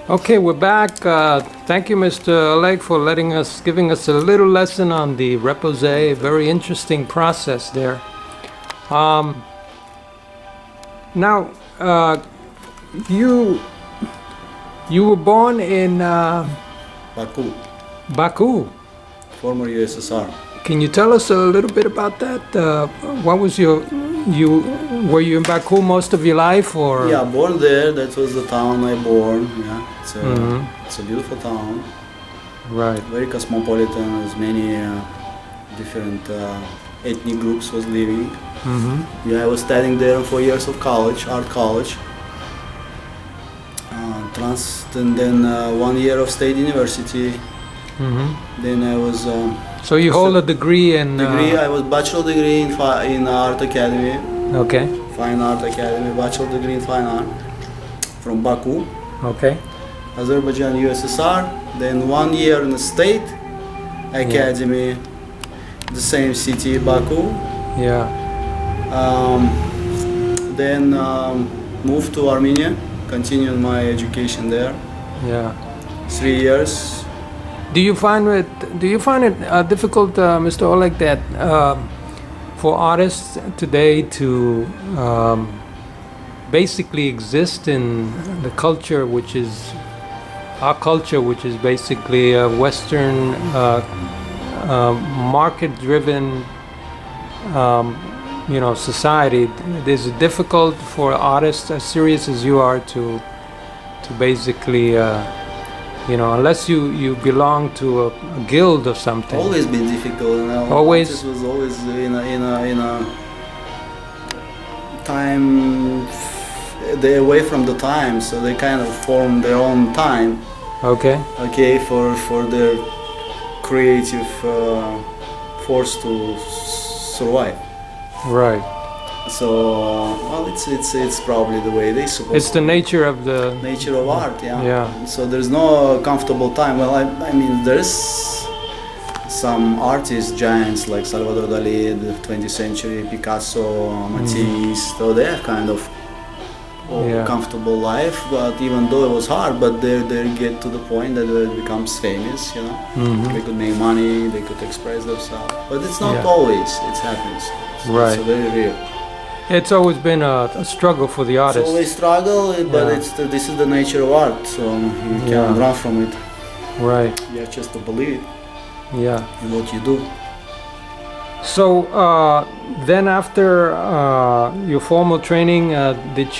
Okay, we're back. Thank you, Mr. Oleg, for giving us a little lesson on the repose. Very interesting process there. Now, you were born in Baku, former USSR. Can you tell us a little bit about that? What was were you in Baku most of your life, or? Yeah, born there. That was the town I born. Yeah, it's a beautiful town. Right. Very cosmopolitan. There's many different ethnic groups was living. Yeah, I was studying there 4 years of college, art college. And then 1 year of state university. Then I was. So you hold a degree in. I was bachelor degree in art academy. Okay. Fine art academy, bachelor degree in fine art from Baku. Okay. Azerbaijan, USSR. Then 1 year in the state academy, the same city, Baku. Yeah. Then moved to Armenia, continued my education there. Yeah. 3 years. Do you find it difficult, Mr. Oleg, that for artists today to basically exist in the culture, which is our culture, which is basically a Western market-driven, society? Is it difficult for artists as serious as you are to basically unless you belong to a guild or something? Always been difficult. Always. It was always in a time. They're away from the time, so they kind of form their own time. Okay. Okay, for their creative force to survive. Right. So, well, it's probably the way they supposed. It's the nature of the nature of art, yeah. Yeah. So there's no comfortable time. Well, I mean, there's some artists, giants like Salvador Dali, the 20th century, Picasso, Matisse. So they have kind of comfortable life. But even though it was hard, but they get to the point that it becomes famous. They could make money, they could express themselves. But it's not always. It happens. So right. It's very real. It's always been a struggle for the artist. It's always struggle, but this is the nature of art, so you can't run from it. Right. You have just to believe in what you do. So then, after your formal training, did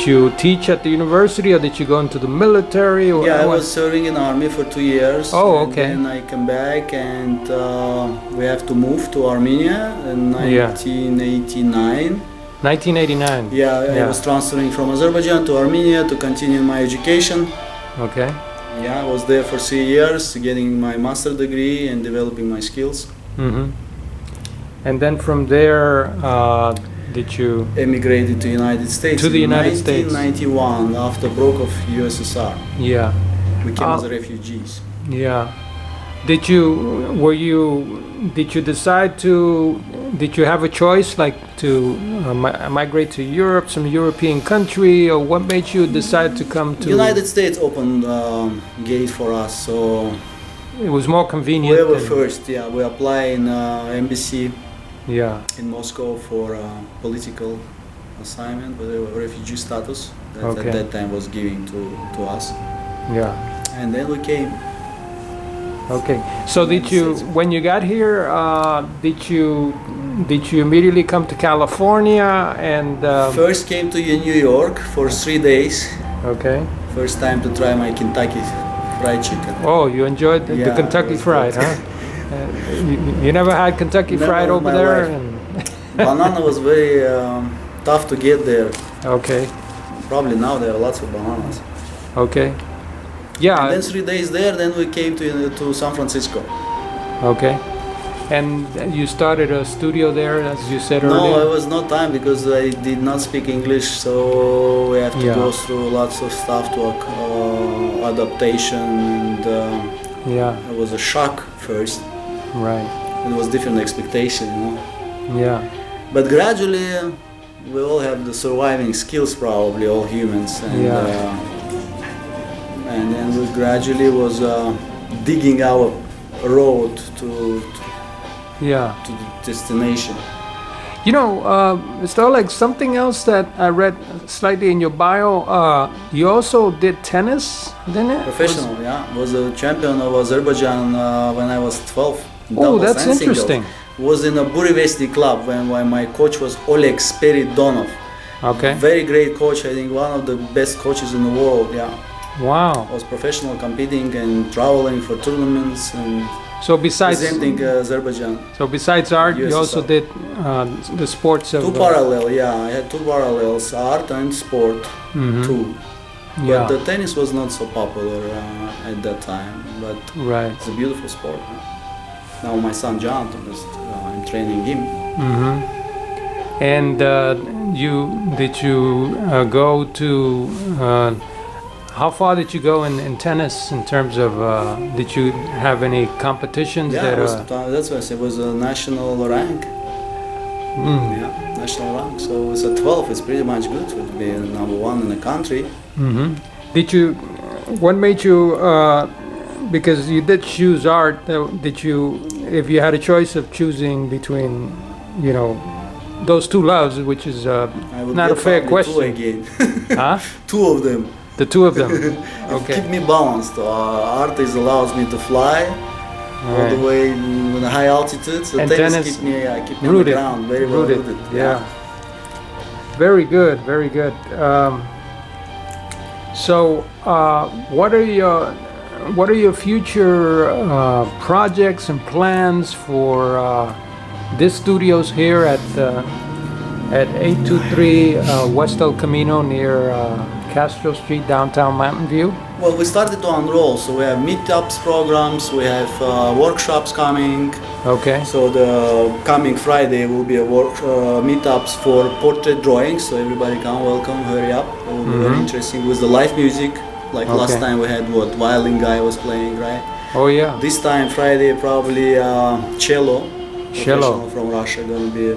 you teach at the university, or did you go into the military? Or I was serving in the army for 2 years. Oh, okay. And then I came back, and we have to move to Armenia in 1989. 1989. I was transferring from Azerbaijan to Armenia to continue my education. Okay. Yeah, I was there for 3 years, getting my master's degree and developing my skills. And then from there, did you emigrated to United States? To the United States. 1991, after broke of USSR. Yeah. We came as refugees. Yeah. Did you decide to? Did you have a choice, like to migrate to Europe, some European country, or what made you decide to come to? United States opened gate for us, so it was more convenient. We were first. Yeah, we applied in embassy. Yeah. In Moscow for political assignment, but refugee status that at that time was given to us. Yeah. And then we came. Okay. So did you, when you got here, did you immediately come to California and? First came to New York for 3 days. Okay. First time to try my Kentucky Fried Chicken. Oh, you enjoyed the Kentucky Fried, huh? You never had Kentucky Fried over there? Banana was very tough to get there. Okay. Probably now there are lots of bananas. Okay. Yeah. And then 3 days there, then we came to San Francisco. Okay. And you started a studio there, as you said earlier? No, it was no time because I did not speak English, so we have to go through lots of stuff to adaptation, and it was a shock first. Right. It was different expectation, Yeah. But gradually we all have the surviving skills, probably all humans, and then we gradually was digging our road to Yeah. the destination. You know, Mr. Oleg, something else that I read slightly in your bio, you also did tennis, didn't it? Professional, was a champion of Azerbaijan when I was 12. Oh, that's interesting. Was in a Burevestnik club when my coach was Oleg Spiridonov. Okay. Very great coach, I think one of the best coaches in the world, Wow. Was professional, competing and traveling for tournaments and So besides Azerbaijan. So besides art, you also USSR. did the sports of... Two parallel, I had two parallels, art and sport, too. But the tennis was not so popular at that time, but it's a beautiful sport. Now my son Jonathan is, I'm training him. And did you go to... how far did you go in tennis in terms of, did you have any competitions? That's why I said it was a national rank. National rank. So it's at 12, it's pretty much good to be number one in the country. Did you, what made you, because you did choose art, did you, if you had a choice of choosing between, you know, those two loves, which is not a fair question. Two again. Huh? Two of them. The two of them. Okay. Keep me balanced. Art allows me to fly all the way in high altitude. So and tennis keep me on the ground, very well rooted. Yeah. Very good, very good. So, what are your future projects and plans for this studios here at 823 West El Camino near Castro Street, downtown Mountain View? Well, we started to unroll, so we have meetups programs, we have workshops coming. Okay. So the coming Friday will be a meetups for portrait drawing, so everybody come, welcome, hurry up. It will be very interesting with the live music. Like last time we had violin guy was playing, right? Oh yeah. This time Friday probably cello from Russia gonna be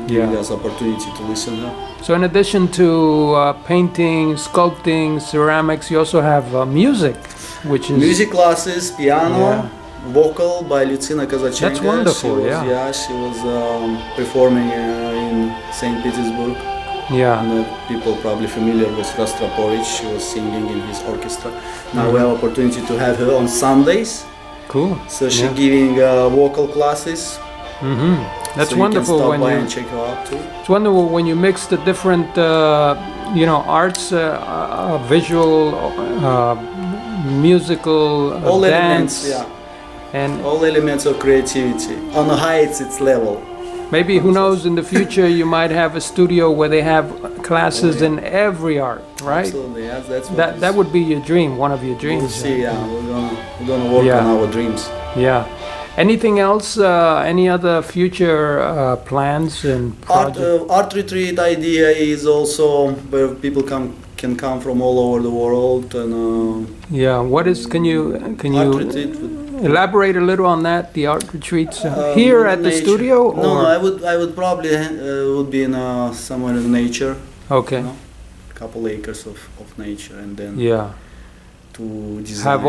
giving us opportunity to listen. So in addition to painting, sculpting, ceramics, you also have music, which is... Music classes, piano, vocal by Lucina Kazachenko. That's wonderful, she was performing in St. Petersburg. Yeah. And people probably familiar with Rostropovich, she was singing in his orchestra. Now we have opportunity to have her on Sundays. Cool. So she's giving vocal classes. That's so wonderful. You can stop by and check her out too. It's wonderful when you mix the different, arts, visual, musical, all dance, elements, and all elements of creativity on the highest its level. Maybe who knows, in the future you might have a studio where they have classes in every art, right? Absolutely, that's what that would be your dream, one of your dreams. We'll see, we're gonna work on our dreams. Yeah. Anything else? Any other future plans and projects? Art retreat idea is also where people can come from all over the world and. What is? Can you art retreat elaborate a little on that? The art retreats here at the studio? No, I would probably would be in somewhere in nature. Okay. A couple acres of nature and then. To design.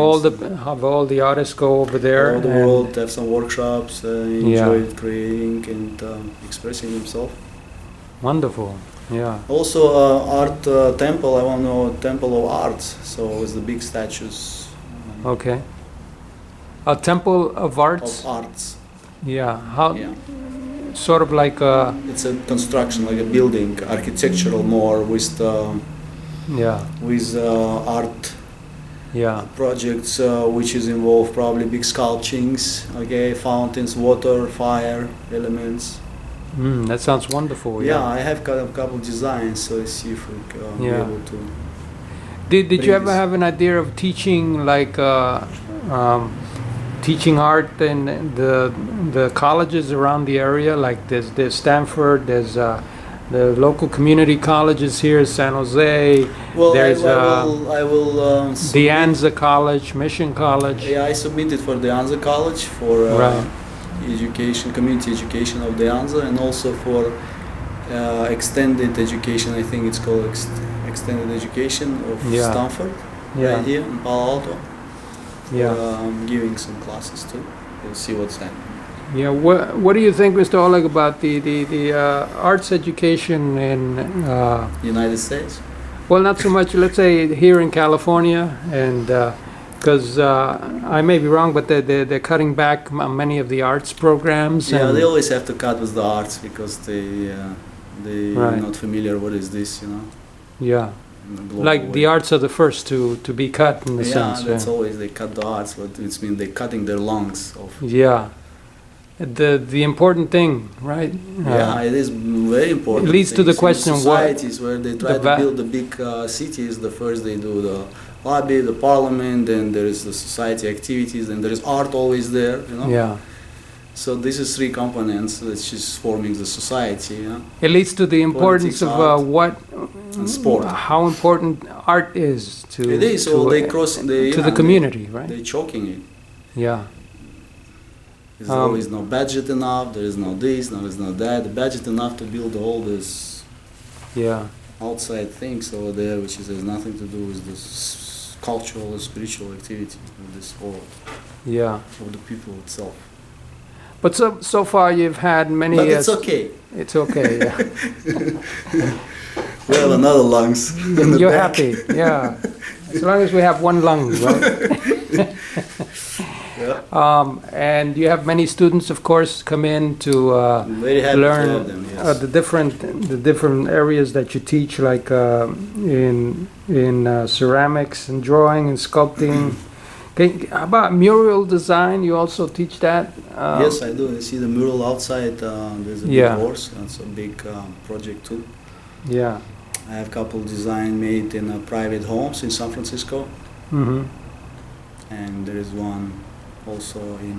Have all the artists go over there. All the world, have some workshops, enjoy creating and expressing themselves. Wonderful. Yeah. Also, art temple. I want to know temple of arts. So with the big statues. Okay. A temple of arts. Of arts. Yeah. How? Yeah. Sort of like a. It's a construction, like a building, architectural more with. With art. Projects which is involve probably big sculptures, fountains, water, fire elements. That sounds wonderful. I have a couple designs, so I see if we can be able to. Did you ever have an idea of teaching teaching art in the colleges around the area? Like there's Stanford, there's the local community colleges here, San Jose. Well, there's I will the Anza College, Mission College. Yeah, I submitted for the Anza College for education, community education of the Anza, and also for extended education. I think it's called extended education of Yeah. Stanford, Yeah. right here in Palo Alto. Yeah. Giving some classes too. We'll see what's happening. Yeah. What do you think, Mr. Oleg, about the arts education in United States. well, not so much, let's say, here in California, and because I may be wrong, but they're cutting back on many of the arts programs. Yeah, and they always have to cut with the arts because they Right. not familiar what is this, you know. yeah, in a global like way. the arts are the first to be cut in the Yeah, sense. that's always they cut the arts, but it's mean they're cutting their lungs off. Yeah, the important thing, right? Yeah, it is very important. It leads to the things. In question what societies where they try the to build the big cities. The first they do the lobby, the parliament, then there is the society activities, and there is art always there. You know. Yeah, So this is three components that's just forming the society. You know. it leads to the importance Politics, of art, what and sport. how important art is to It is. So they cross. They, to the community, right? They're choking it. Yeah. There's always no budget enough. There is no this. There is no that. The budget enough to build all this Yeah. outside things over there, which is has nothing to do with this cultural or spiritual activity of this world, Yeah. of the people itself. But so far you've had many. But it's okay. It's okay. Yeah. We have another lungs. in the You're back. happy. Yeah. As long as we have one lung, right? Yeah. And you have many students, of course, come in to I'm very happy learn to have them. Yes. the different areas that you teach, like in ceramics and drawing and sculpting. How about mural design? You also teach that? Yes, I do. I see the mural outside. There's a big Yeah. horse. That's a big project too. Yeah. I have a couple design made in private homes in San Francisco, Hmm. and there is one also in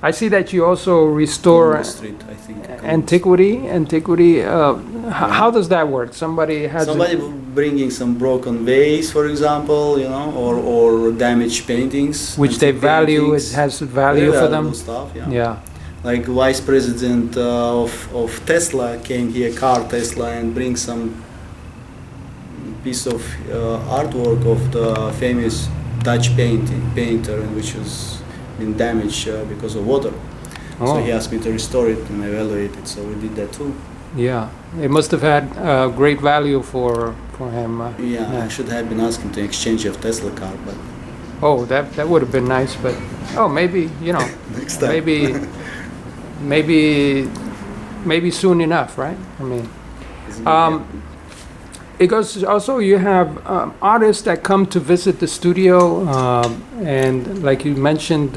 I see that you also restore Columbus Street, I think. antiquity. How does that work? Somebody has Somebody bringing some broken vase, for example, you know, or damaged paintings, which they antique value. It paintings. has Very value for them. valuable stuff, yeah. Yeah. Like vice president of Tesla came here, car Tesla, and bring some piece of artwork of the famous Dutch painter, which was been damaged because of water. So Oh. he asked me to restore it and evaluate it. So we did that too. Yeah. It must have had great value for him. Yeah, I should have been asking to exchange of Tesla car, but Oh, that would have been nice, but maybe next time. maybe soon enough, right? I mean. It's gonna be- Because also you have artists that come to visit the studio, and like you mentioned,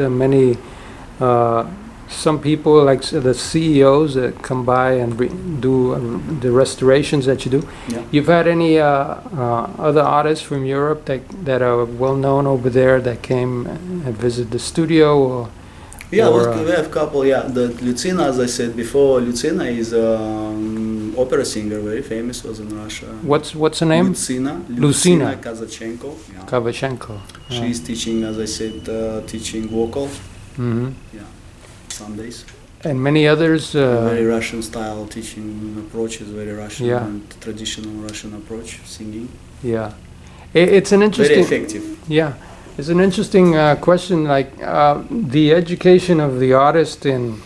some people like the CEOs that come by and do the restorations that you do. Yeah. You've had any other artists from Europe that are well known over there that came and visit the studio? Yeah, or, we have a couple. Yeah, the Lucina, as I said before, Lucina is opera singer, very famous, was in Russia. What's her name? Lucina Kazachenko. Yeah. Kavachenko. She's teaching, as I said, teaching vocal. Hmm. Yeah, Sundays. And many others. Very Russian style teaching approach is very Russian Yeah. and traditional Russian approach singing. Yeah, it's an interesting. Very effective. Yeah, it's an interesting question. Like the education of the artist in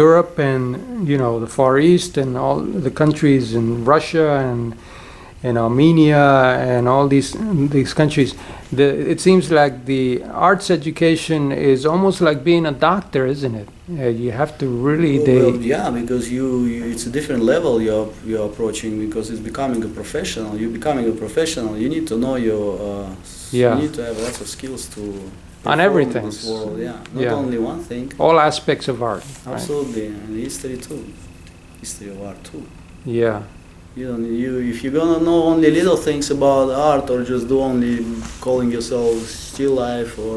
Europe and the Far East and all the countries in Russia and Armenia and all these countries. It seems like the arts education is almost like being a doctor, isn't it? You have to really Well, yeah, because you it's a different level you're approaching because it's becoming a professional. You're becoming a professional. You need to know your. Yeah. You need to have lots of skills to. On perform everything. In this world, yeah. Not Yeah. only one thing. all aspects of art. Right? Absolutely, and history too. History of art too. Yeah. If you're gonna know only little things about art or just do only calling yourself still life or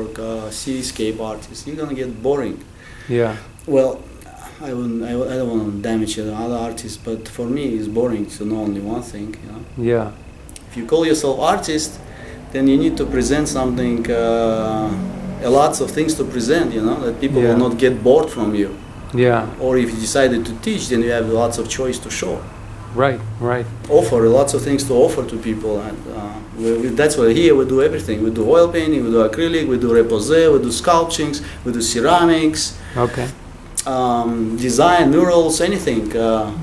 seascape artist, you're gonna get boring. Yeah. Well, I don't want to damage the other artists, but for me it's boring to know only one thing. Yeah. If you call yourself artist, then you need to present something, lots of things to present. That people Yeah. will not get bored from you. Yeah. Or if you decided to teach, then you have lots of choice to show. Right. Right. Offer lots of things to offer to people, and that's why here we do everything. We do oil painting, we do acrylic, we do repose, we do sculptures, we do ceramics, Okay. design, murals, anything.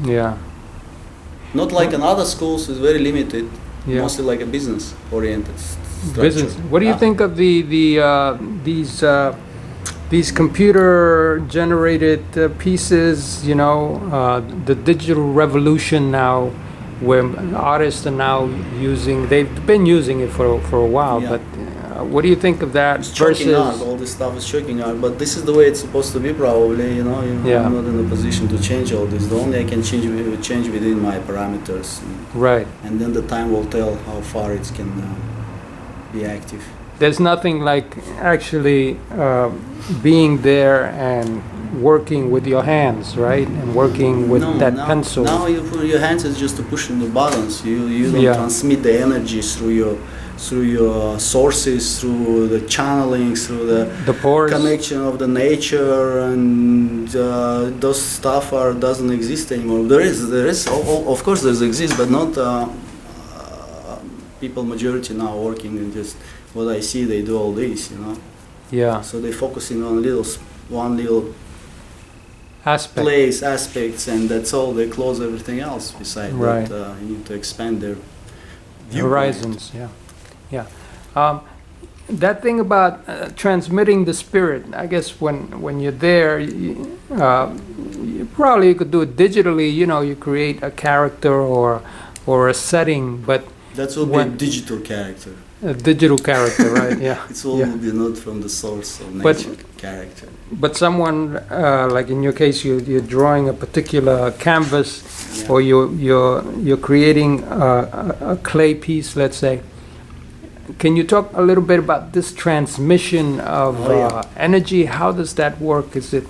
Yeah. Not like in other schools, it's very limited. Yeah. Mostly like a business oriented structure. Business. What do you think of these computer generated pieces? You know, the digital revolution now, where artists are now using. They've been using it for a while, Yeah. but what do you think of that It's choking art. versus? All this stuff is choking art, but this is the way it's supposed to be. Probably, you know. Yeah. I'm not in a position to change all this. The only I can change within my parameters, Right. and then the time will tell how far it can be active. There's nothing like actually being there and working with your hands, right? And working with that pencil. Now you put your hands is just to push in the buttons. You don't Yeah. transmit the energy through your sources, through the channeling, through The pores. connection of the nature, and those stuff doesn't exist anymore. There is of course there's exist, but not people majority now working in just what I see. They do all this, you know. Yeah. So they're focusing on one little Aspect. aspects, and that's all. They close everything else besides Right. that. You need to expand their Horizons. Yeah. Yeah. That thing about transmitting the spirit, I guess when you're there, you probably could do it digitally. You know, you create a character or a setting, but That will be when- digital character. a digital character, right? Yeah. It's all Yeah. will be not from the source of But- nature character. But someone, like in your case, you're drawing a particular canvas, Yeah. or you're creating a clay piece, let's say. Can you talk a little bit about this transmission of Oh, yeah. energy? How does that work? Is it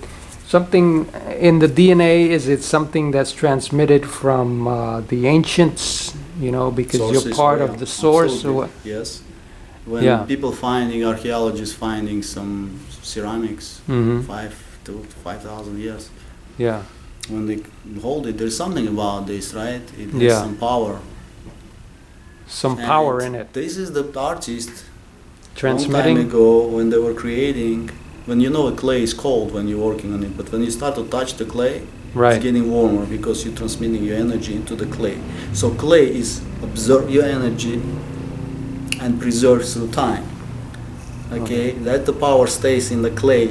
something in the DNA? Is it something that's transmitted from the ancients? You know, because Sources, you're part yeah, of the source. Or absolutely. what? Yes. When Yeah. people archaeologists finding some ceramics, Mhm. 5,000 years, Yeah. when they hold it, there's something about this, right? It has Yeah. some power. Some And power in it. This is the artist Transmitting. long time ago when they were creating. When you know a clay is cold when you're working on it, but when you start to touch the clay, Right. it's getting warmer because you're transmitting your energy into the clay. So clay is absorb your energy and preserves through time. Okay, that the power stays in the clay.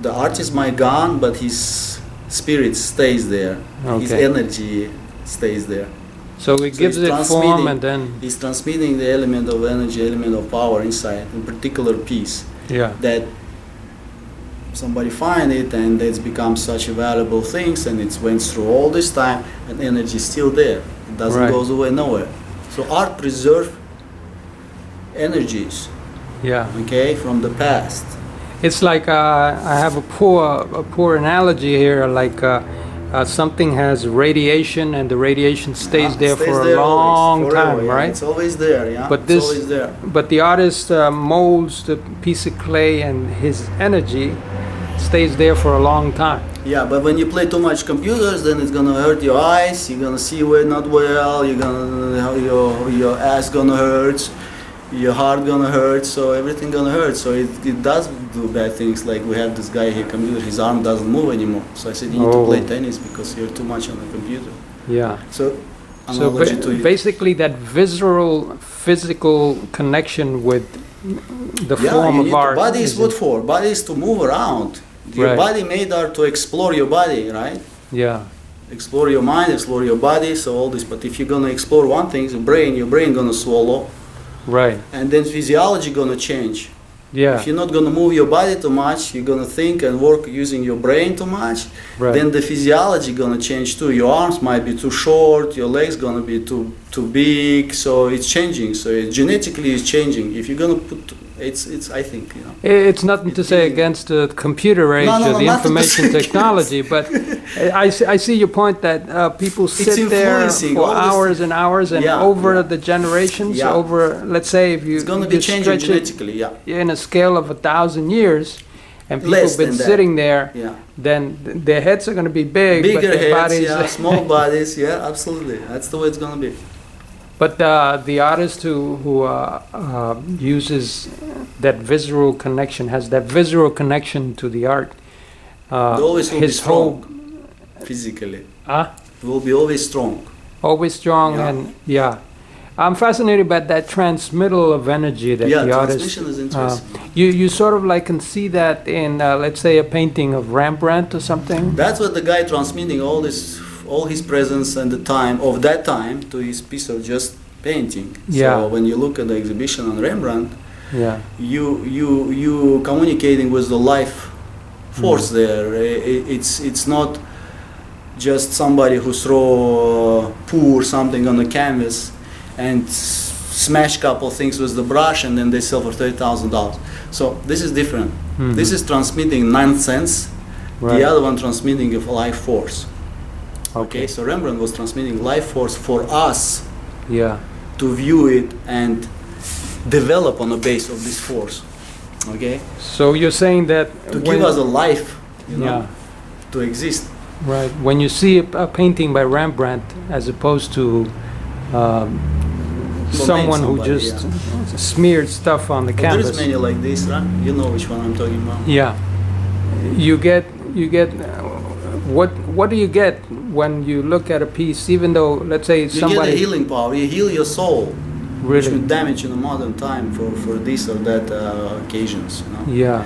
The artist might gone, but his spirit stays there. His Okay. energy stays there. So it So gives it's it form, transmitting- and then He's transmitting the element of energy, element of power inside, in particular piece. yeah. That somebody find it and it's become such a valuable thing, and it went through all this time and energy is still there. It doesn't Right. goes away nowhere. So art preserve energies, Yeah. okay, from the past. It's like I have a poor analogy here. Like something has radiation, and the radiation stays there for a there always, long forever, time, yeah. right? It's always there, yeah. But it's this- always there. But the artist molds the piece of clay, and his energy stays there for a long time. Yeah, but when you play too much computers, then it's gonna hurt your eyes. You're gonna see not well. You're gonna your ass gonna hurt, your heart gonna hurt. So everything gonna hurt. So it does do bad things. Like we have this guy here, computer. His arm doesn't move anymore. So I said you need to Oh. play tennis because you're too much on the computer. Yeah. So So analogy to it. basically, that visceral, physical connection with the Yeah, form you of need art. body is is what in- for? Body is to move around. Your Right. body made art to explore your body, right? Yeah. Explore your mind, explore your body, so all this. But if you're gonna explore one thing, your brain gonna swallow, Right. and then physiology gonna change. Yeah. If you're not gonna move your body too much, you're gonna think and work using your brain too much. Right. Then the physiology gonna change too. Your arms might be too short, your legs gonna be too big. So it's changing. So genetically it's changing. If you're gonna put, it's I think you know. It's nothing to say against the computer age No, or the nothing to information say technology, but I see your point that people sit there influencing for all this- hours and hours, and Yeah, over yeah. the generations, Yeah. over, let's say, if you It's gonna you be changing stretch it genetically. Yeah. in a scale of 1,000 years, and people Less have been than that. sitting there, Yeah. then their heads are going to be big, but Bigger their heads, bodies. yeah, small bodies, yeah, absolutely. That's the way it's gonna be. But the artist who uses that visceral connection, has that visceral connection to the art. They always will be his whole strong physically. Ah, Will be always strong. always strong, Yeah. and yeah. I'm fascinated by that transmittal of energy that Yeah, the artist. transmission is interesting. You sort of like can see that in let's say a painting of Rembrandt or something. That's what the guy transmitting all his presence and the time of that time to his piece of just painting. Yeah. So when you look at the exhibition on Rembrandt, Yeah. you communicating with the life force there. It's not just somebody who pour something on the canvas and smash couple things with the brush and then they sell for $30,000. So this is different. Mhm. This is transmitting nonsense. Right. The other one transmitting of life force. Okay. Okay, so Rembrandt was transmitting life force for us Yeah. to view it and develop on the base of this force. Okay, So you're saying that to give us a life, you know, yeah. to exist. Right. When you see a painting by Rembrandt, as opposed to someone who somebody, just smeared stuff on the But canvas. there is many like this, right? You know which one I'm talking about. Yeah. You get what do you get when you look at a piece, even though let's say You somebody get a healing power. You heal your soul, which really would damage in a modern time for this or that occasions. You know? yeah.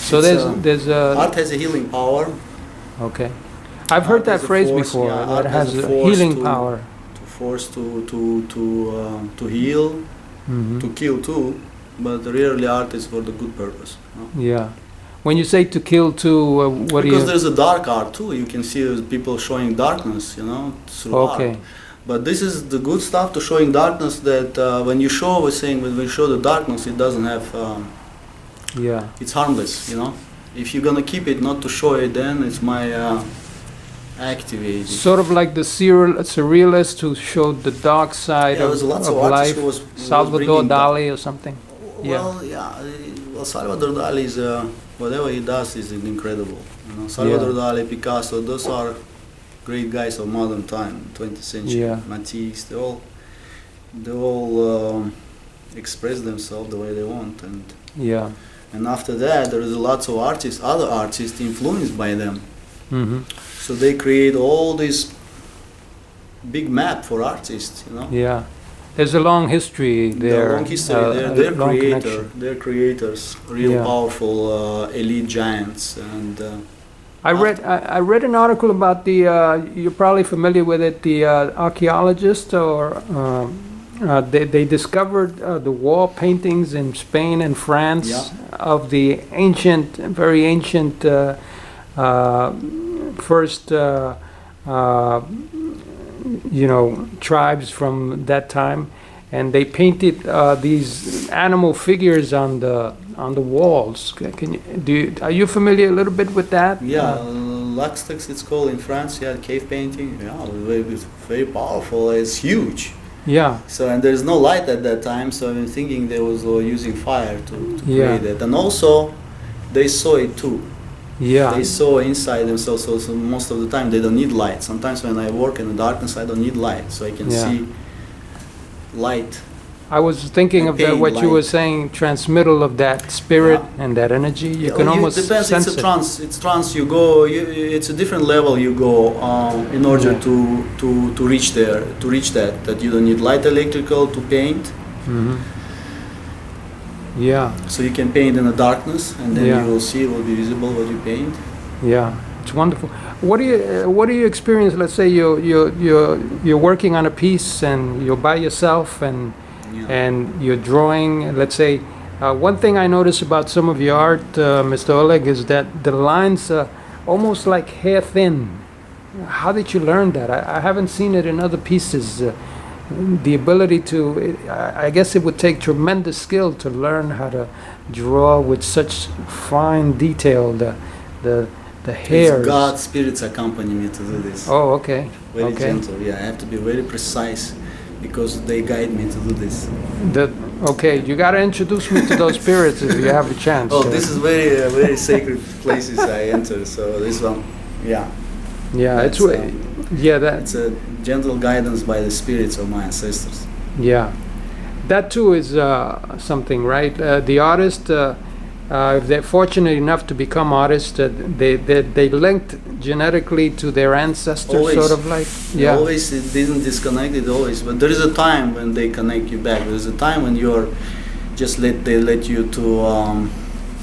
So It's, there's art has a healing power. okay. I've heard Art that has a phrase force, before. yeah, That art it has has a a force healing to- power. To force to heal, Mhm. to kill too, but rarely art is for the good purpose. No? Yeah. When you say to kill too, what do Because you? there's a dark art too. You can see people showing darkness, you know, through Okay. art. But this is the good stuff to showing darkness. That when you show, we're saying when we show the darkness, it doesn't have. Yeah. It's harmless, you know. If you're gonna keep it, not to show it, then it's my activate. Sort of like the surrealist who showed the dark side Yeah, there's lots of of artists life, who was Salvador bringing Dali or something. Well, yeah. Well, Salvador Dali is whatever he does is incredible. You know, Salvador Dali, Picasso, those are great guys of modern time, 20th century. Yeah. Matisse, they all express themselves the way they want, Yeah. and after that there is lots of artists, other artists influenced by them. Hmm. So they create all this big map for artists, you know. Yeah. There's a long history there. The long history. They're long creator. connection. They're creators, real Yeah. powerful elite giants, and I read an article about the. You're probably familiar with it. The archaeologist or they discovered the wall paintings in Spain and France Yeah. of the ancient, very ancient first. Tribes from that time, and they painted these animal figures on the walls. Are you familiar a little bit with that? yeah, Luxtex it's called in France. Yeah, cave painting. Yeah, it's very powerful. It's huge. Yeah. So and there's no light at that time. So I'm thinking they was using fire to Yeah. create it, and also they saw it too. Yeah. They saw inside themselves, so most of the time they don't need light. Sometimes when I work in the darkness, I don't need light, so I can Yeah. see light. I was thinking And of what paint you were light. saying, transmittal of that spirit Yeah. and that energy. You Yeah, can well, almost depends. sense It's a it. trance. It's trance. You go. It's a different level. You go in order Yeah. to reach there. To reach that you don't need light, electrical to paint. Mhm. Yeah. So you can paint in the darkness, and then Yeah. you will see. It will be visible what you paint. Yeah, it's wonderful. What do you experience? Let's say you're working on a piece and you're by yourself and you're drawing. Let's say one thing I notice about some of your art, Mr. Oleg, is that the lines are almost like hair thin. How did you learn that? I haven't seen it in other pieces. The ability to, I guess it would take tremendous skill to learn how to draw with such fine detail. The hairs. It's God's spirits accompany me to do this. Oh, okay. Very Okay. gentle. Yeah, I have to be very precise because they guide me to do this. Okay, you gotta introduce me to those spirits if you have a chance. Oh, this is very sacred places I enter. So this one, yeah. Yeah, That's, it's a gentle guidance by the spirits of my ancestors. Yeah, that too is something, right? The artist, if they're fortunate enough to become artists, they linked genetically to their ancestors, Always. sort of like. Yeah. Always, it didn't disconnect it always, but there is a time when they connect you back. There is a time when you're they let you to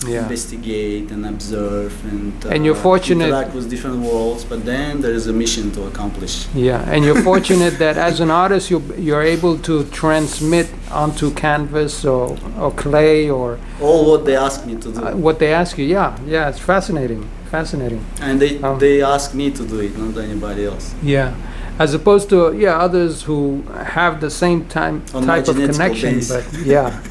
investigate and observe and you're fortunate interact with different worlds. But then there is a mission to accomplish. Yeah, and you're fortunate that as an artist you're able to transmit onto canvas or clay or all what they ask me to do. What they ask you. Yeah, it's fascinating. And they ask me to do it, not anybody else. Yeah, as opposed to others who have the same type of connection. Base. But yeah.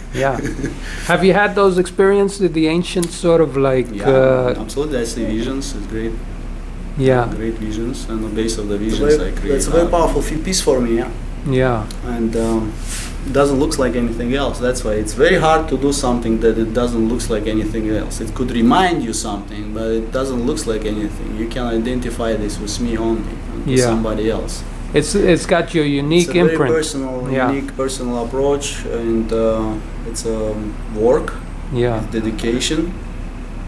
Have you had those experiences, the ancient sort of like? Absolutely. I see visions. It's great. Yeah. Great visions, and on the base of the visions, I create. That's a very powerful piece for me. Yeah. Yeah. And it doesn't look like anything else. That's why it's very hard to do something that it doesn't look like anything else. It could remind you something, but it doesn't look like anything. You can identify this with me only, and with somebody else. It's got your unique imprint. It's a very personal, unique personal approach, and it's a work. Yeah. It's dedication.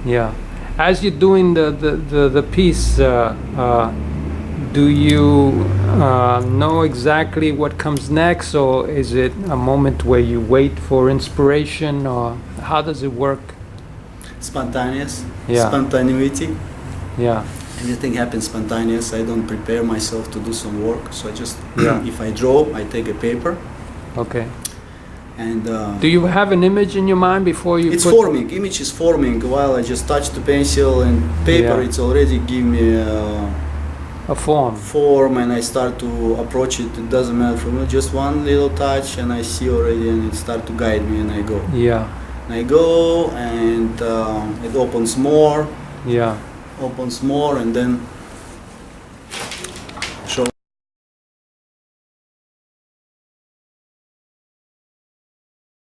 Yeah. As you're doing the piece, do you know exactly what comes next, or is it a moment where you wait for inspiration, or how does it work? Spontaneous. Yeah. Spontaneity. Yeah. Everything happens spontaneous. I don't prepare myself to do some work. So I just, if I draw, I take a paper. Okay. And do you have an image in your mind before you? It's forming. Image is forming while I just touch the pencil and paper. It's already give me a form, and I start to approach it. It doesn't matter for me. Just one little touch, and I see already, and it start to guide me, and I go. Yeah. And I go, and it opens more. Yeah. Opens more, and then